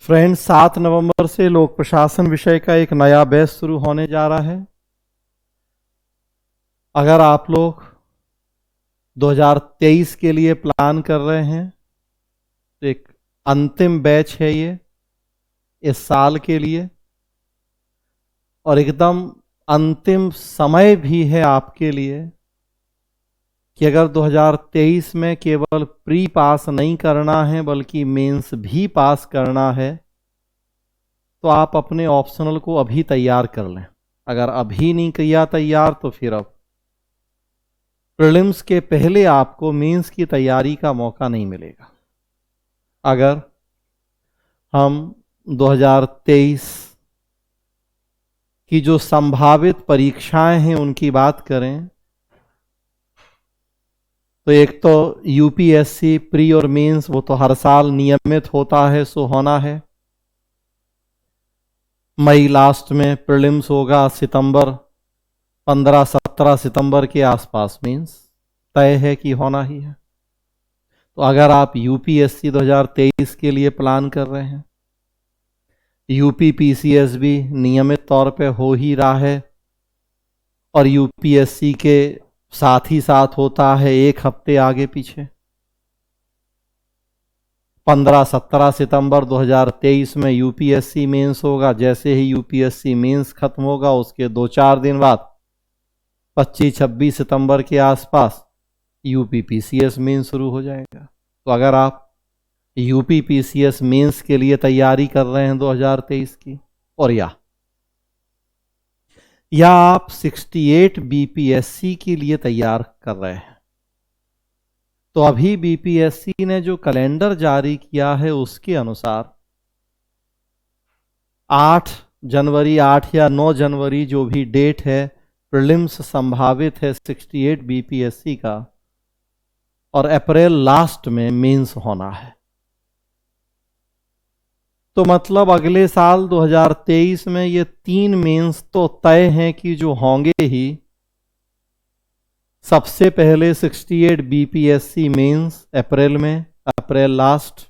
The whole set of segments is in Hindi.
फ्रेंड्स, 7 नवंबर से लोक प्रशासन विषय का एक नया बैच शुरू होने जा रहा है। अगर आप लोग 2023 के लिए प्लान कर रहे हैं तो एक अंतिम बैच है ये इस साल के लिए, और एकदम अंतिम समय भी है आपके लिए कि अगर 2023 में केवल प्री पास नहीं करना है बल्कि मेंस भी पास करना है तो आप अपने ऑप्शनल को अभी तैयार कर लें। अगर अभी नहीं किया तैयार तो फिर अब प्रीलिम्स के पहले आपको मेंस की तैयारी का मौका नहीं मिलेगा। अगर हम 2023 की जो संभावित परीक्षाएं हैं उनकी बात करें तो एक तो यूपीएससी प्री और मेंस वो तो हर साल नियमित होता है, सो होना है। मई लास्ट में प्रीलिम्स होगा, सितंबर 15-17 सितंबर के आसपास मेंस तय है कि होना ही है। तो अगर आप यूपीएससी 2023 के लिए प्लान कर रहे हैं, यूपी पीसीएस भी नियमित तौर पे हो ही रहा है और यूपीएससी के साथ ही साथ होता है एक हफ्ते आगे पीछे। 15-17 सितंबर 2023 में यूपीएससी मेंस होगा। जैसे ही यूपीएससी मेंस खत्म होगा उसके 2-4 दिन बाद 25-26 सितंबर के आसपास यूपी पीसीएस मेंस शुरू हो जाएगा। तो अगर आप यूपी पीसीएस मेंस के लिए तैयारी कर रहे हैं 2023 की, और या आप 68 बीपीएससी के लिए तैयार कर रहे हैं, तो अभी बीपीएससी ने जो कैलेंडर जारी किया है उसके अनुसार 8 जनवरी 8 या 9 जनवरी जो भी डेट है प्रीलिम्स संभावित है 68 बीपीएससी का, और अप्रैल लास्ट में मेंस होना है। तो मतलब अगले साल 2023 में ये 3 मेंस तो तय हैं कि जो होंगे ही। सबसे पहले 68 बीपीएससी मेंस अप्रैल में, अप्रैल लास्ट,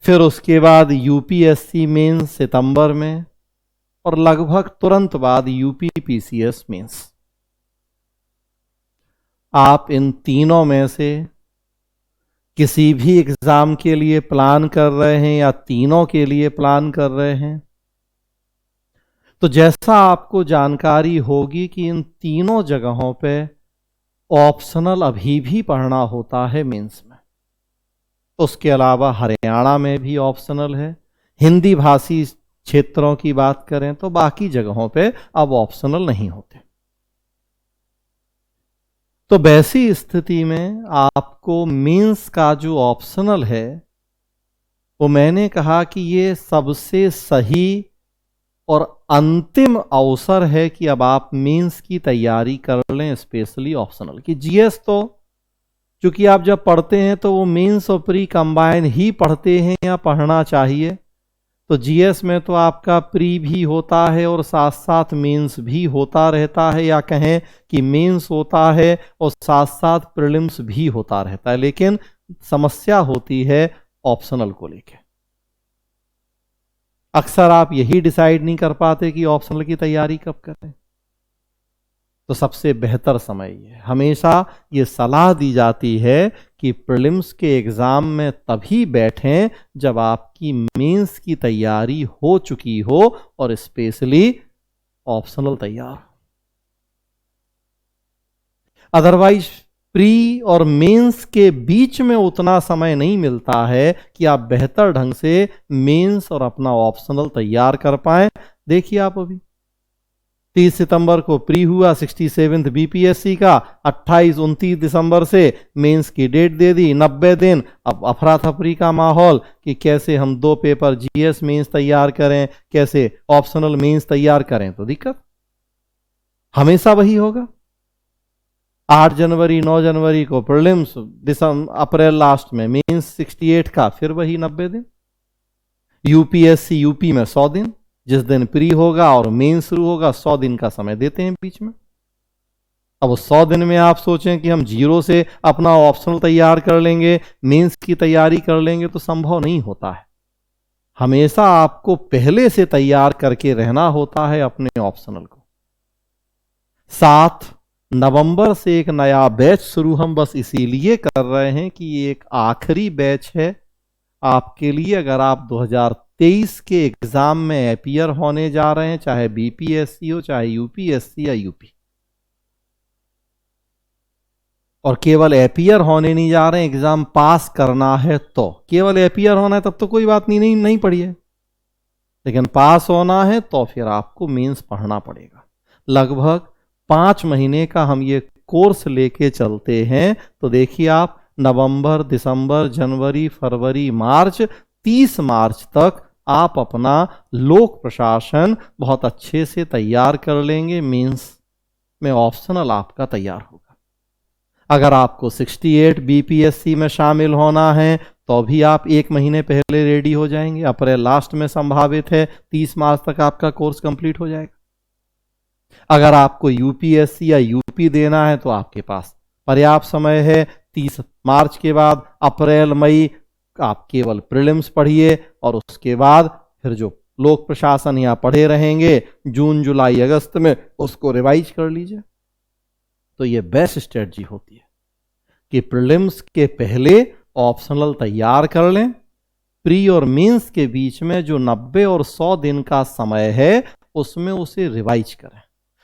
फिर उसके बाद यूपीएससी मेंस सितंबर में, और लगभग तुरंत बाद यूपी पीसीएस मेंस। आप इन तीनों में से किसी भी एग्जाम के लिए प्लान कर रहे हैं या तीनों के लिए प्लान कर रहे हैं, तो जैसा आपको जानकारी होगी कि इन तीनों जगहों पे ऑप्शनल अभी भी पढ़ना होता है मेंस में। उसके अलावा हरियाणा में भी ऑप्शनल है। हिंदी भाषी क्षेत्रों की बात करें तो बाकी जगहों पे अब ऑप्शनल नहीं होते। तो वैसी स्थिति में आपको मेंस का जो ऑप्शनल है वो मैंने कहा कि ये सबसे सही और अंतिम अवसर है कि अब आप मेंस की तैयारी कर लें, स्पेशली ऑप्शनल की। जीएस तो चूंकि आप जब पढ़ते हैं तो वो मेंस और प्री कंबाइन ही पढ़ते हैं या पढ़ना चाहिए, तो जीएस में तो आपका प्री भी होता है और साथ साथ मेंस भी होता रहता है, या कहें कि मेंस होता है और साथ साथ प्रीलिम्स भी होता रहता है। लेकिन समस्या होती है ऑप्शनल को लेकर। अक्सर आप यही डिसाइड नहीं कर पाते कि ऑप्शनल की तैयारी कब करें। तो सबसे बेहतर समय ये, हमेशा ये सलाह दी जाती है कि प्रीलिम्स के एग्जाम में तभी बैठें जब आपकी मेंस की तैयारी हो चुकी हो और स्पेशली ऑप्शनल तैयार। अदरवाइज प्री और मेंस के बीच में उतना समय नहीं मिलता है कि आप बेहतर ढंग से मेंस और अपना ऑप्शनल तैयार कर पाएं। देखिए आप अभी 30 सितंबर को प्री हुआ 67 बीपीएससी का, 28-29 दिसंबर से मेंस की डेट दे दी, 90 दिन। अब अफरा तफरी का माहौल कि कैसे हम 2 पेपर जीएस मेंस तैयार करें, कैसे ऑप्शनल मेंस तैयार करें। तो दिक्कत हमेशा वही होगा। 8 जनवरी 9 जनवरी को प्रीलिम्स, अप्रैल लास्ट में मेंस 68 का, फिर वही 90 दिन। यूपीएससी यूपी में 100 दिन, जिस दिन प्री होगा और मेंस शुरू होगा 100 दिन का समय देते हैं बीच में। अब 100 दिन में आप सोचें कि हम जीरो से अपना ऑप्शनल तैयार कर लेंगे, मेंस की तैयारी कर लेंगे, तो संभव नहीं होता है। हमेशा आपको पहले से तैयार करके रहना होता है अपने ऑप्शनल को। 7 नवंबर से एक नया बैच शुरू हम बस इसीलिए कर रहे हैं कि ये एक आखिरी बैच है आपके लिए। अगर आप 2023 के एग्जाम में अपीयर होने जा रहे हैं, चाहे बीपीएससी हो, चाहे यूपीएससी या यूपी, और केवल अपीयर होने नहीं जा रहे हैं, एग्जाम पास करना है, तो केवल अपीयर होना है तब तो कोई बात नहीं पढ़िए, लेकिन पास होना है तो फिर आपको मेंस पढ़ना पड़ेगा। लगभग 5 महीने का हम ये कोर्स लेके चलते हैं। तो देखिए आप, नवंबर, दिसंबर, जनवरी, फरवरी, मार्च, 30 मार्च तक आप अपना लोक प्रशासन बहुत अच्छे से तैयार कर लेंगे। मेंस में ऑप्शनल आपका तैयार होगा। अगर आपको 68 बीपीएससी में शामिल होना है तो भी आप 1 महीने पहले रेडी हो जाएंगे। अप्रैल लास्ट में संभावित है, 30 मार्च तक आपका कोर्स कंप्लीट हो जाएगा। अगर आपको यूपीएससी या यूपी देना है तो आपके पास पर्याप्त समय है। 30 मार्च के बाद अप्रैल मई आप केवल प्रीलिम्स पढ़िए और उसके बाद फिर जो लोक प्रशासन यहाँ पढ़े रहेंगे जून, जुलाई, अगस्त में, उसको रिवाइज कर लीजिए। तो ये बेस्ट स्ट्रेटजी होती है कि प्रीलिम्स के पहले ऑप्शनल तैयार कर लें, प्री और मेंस के बीच में जो 90 और 100 दिन का समय है उसमें उसे रिवाइज करें,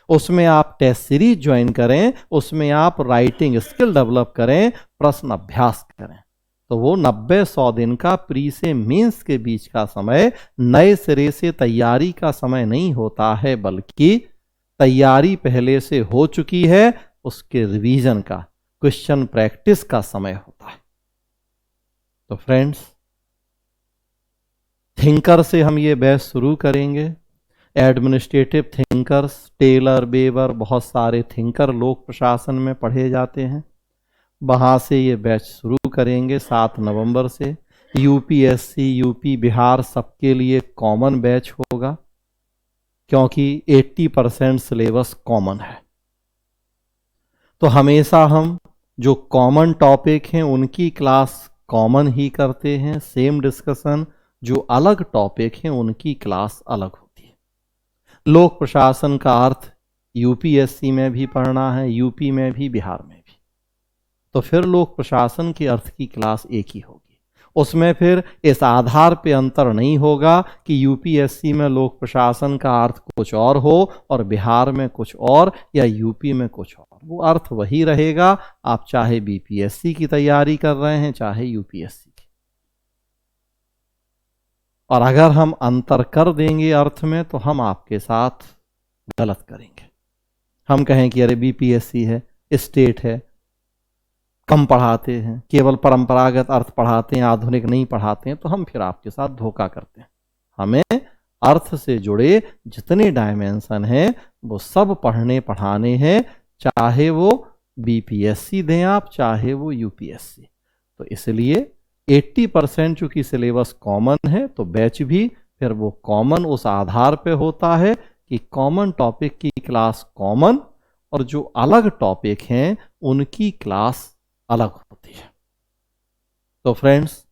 उसमें आप टेस्ट सीरीज ज्वाइन करें, उसमें आप राइटिंग स्किल डेवलप करें, प्रश्न अभ्यास करें। तो वो 90-100 दिन का प्री से मेंस के बीच का समय नए सिरे से तैयारी का समय नहीं होता है, बल्कि तैयारी पहले से हो चुकी है उसके रिवीजन का, क्वेश्चन प्रैक्टिस का समय होता है। तो फ्रेंड्स, थिंकर से हम ये बैच शुरू करेंगे। एडमिनिस्ट्रेटिव थिंकर्स, टेलर, बेवर, बहुत सारे थिंकर लोक प्रशासन में पढ़े जाते हैं। वहाँ से ये बैच शुरू करेंगे 7 नवंबर से। यूपीएससी, यूपी, बिहार सबके लिए कॉमन बैच होगा, क्योंकि 80% सिलेबस कॉमन है। तो हमेशा हम जो कॉमन टॉपिक हैं उनकी क्लास कॉमन ही करते हैं, सेम डिस्कशन। जो अलग टॉपिक हैं उनकी क्लास अलग होती है। लोक प्रशासन का अर्थ यूपीएससी में भी पढ़ना है, यूपी में भी, बिहार में भी, तो फिर लोक प्रशासन के अर्थ की क्लास एक ही होगी। उसमें फिर इस आधार पे अंतर नहीं होगा कि यूपीएससी में लोक प्रशासन का अर्थ कुछ और हो और बिहार में कुछ और या यूपी में कुछ और। वो अर्थ वही रहेगा, आप चाहे बीपीएससी की तैयारी कर रहे हैं, चाहे यूपीएससी की। और अगर हम अंतर कर देंगे अर्थ में तो हम आपके साथ गलत करेंगे। हम कहें कि अरे बीपीएससी है, स्टेट है, कम पढ़ाते हैं, केवल परंपरागत अर्थ पढ़ाते हैं, आधुनिक नहीं पढ़ाते हैं, तो हम फिर आपके साथ धोखा करते हैं। हमें अर्थ से जुड़े जितने डायमेंशन हैं वो सब पढ़ने पढ़ाने हैं, चाहे वो बीपीएससी दें आप, चाहे वो यूपीएससी। तो इसलिए 80% चूंकि सिलेबस कॉमन है तो बैच भी फिर वो कॉमन उस आधार पे होता है कि कॉमन टॉपिक की क्लास कॉमन और जो अलग टॉपिक हैं उनकी क्लास अलग होती है। तो फ्रेंड्स,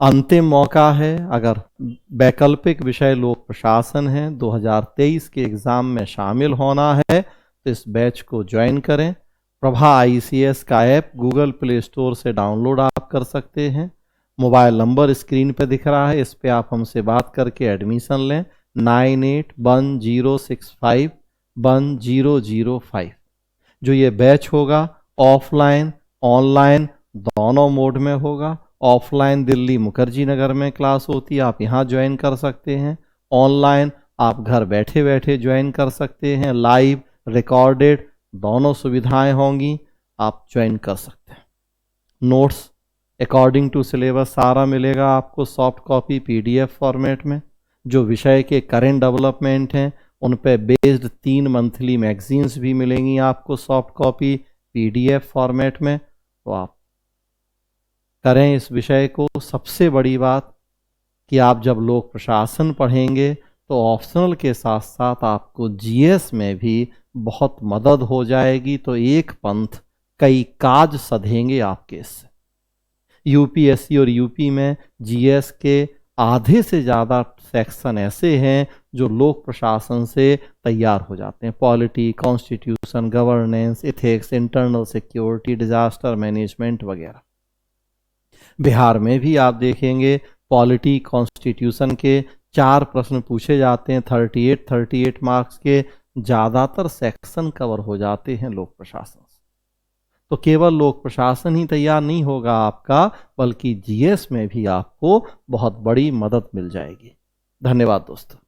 अंतिम मौका है। अगर वैकल्पिक विषय लोक प्रशासन है, 2023 के एग्जाम में शामिल होना है तो इस बैच को ज्वाइन करें। प्रभा आईसीएस का ऐप गूगल प्ले स्टोर से डाउनलोड आप कर सकते हैं। मोबाइल नंबर स्क्रीन पे दिख रहा है, इस पे आप हमसे बात करके एडमिशन लें। 9810651005। जो ये बैच होगा ऑफलाइन ऑनलाइन दोनों मोड में होगा। ऑफलाइन दिल्ली मुखर्जी नगर में क्लास होती है, आप यहाँ ज्वाइन कर सकते हैं। ऑनलाइन आप घर बैठे बैठे ज्वाइन कर सकते हैं। लाइव, रिकॉर्डेड दोनों सुविधाएं होंगी, आप ज्वाइन कर सकते हैं। नोट्स अकॉर्डिंग टू सिलेबस सारा मिलेगा आपको सॉफ्ट कॉपी पीडीएफ फॉर्मेट में। जो विषय के करेंट डेवलपमेंट हैं उन पे बेस्ड 3 मंथली मैगजीन्स भी मिलेंगी आपको सॉफ्ट कॉपी पीडीएफ फॉर्मेट में। तो आप करें इस विषय को। सबसे बड़ी बात कि आप जब लोक प्रशासन पढ़ेंगे तो ऑप्शनल के साथ साथ आपको जीएस में भी बहुत मदद हो जाएगी। तो एक पंथ कई काज सधेंगे आपके इससे। यूपीएससी और यूपी में जीएस के आधे से ज़्यादा सेक्शन ऐसे हैं जो लोक प्रशासन से तैयार हो जाते हैं। Polity, constitution, governance, ethics, internal security, disaster management वगैरह। बिहार में भी आप देखेंगे पॉलिटी, कॉन्स्टिट्यूशन के 4 प्रश्न पूछे जाते हैं, 38 मार्क्स के। ज़्यादातर सेक्शन कवर हो जाते हैं लोक प्रशासन से। तो केवल लोक प्रशासन ही तैयार नहीं होगा आपका, बल्कि जीएस में भी आपको बहुत बड़ी मदद मिल जाएगी। धन्यवाद दोस्तों।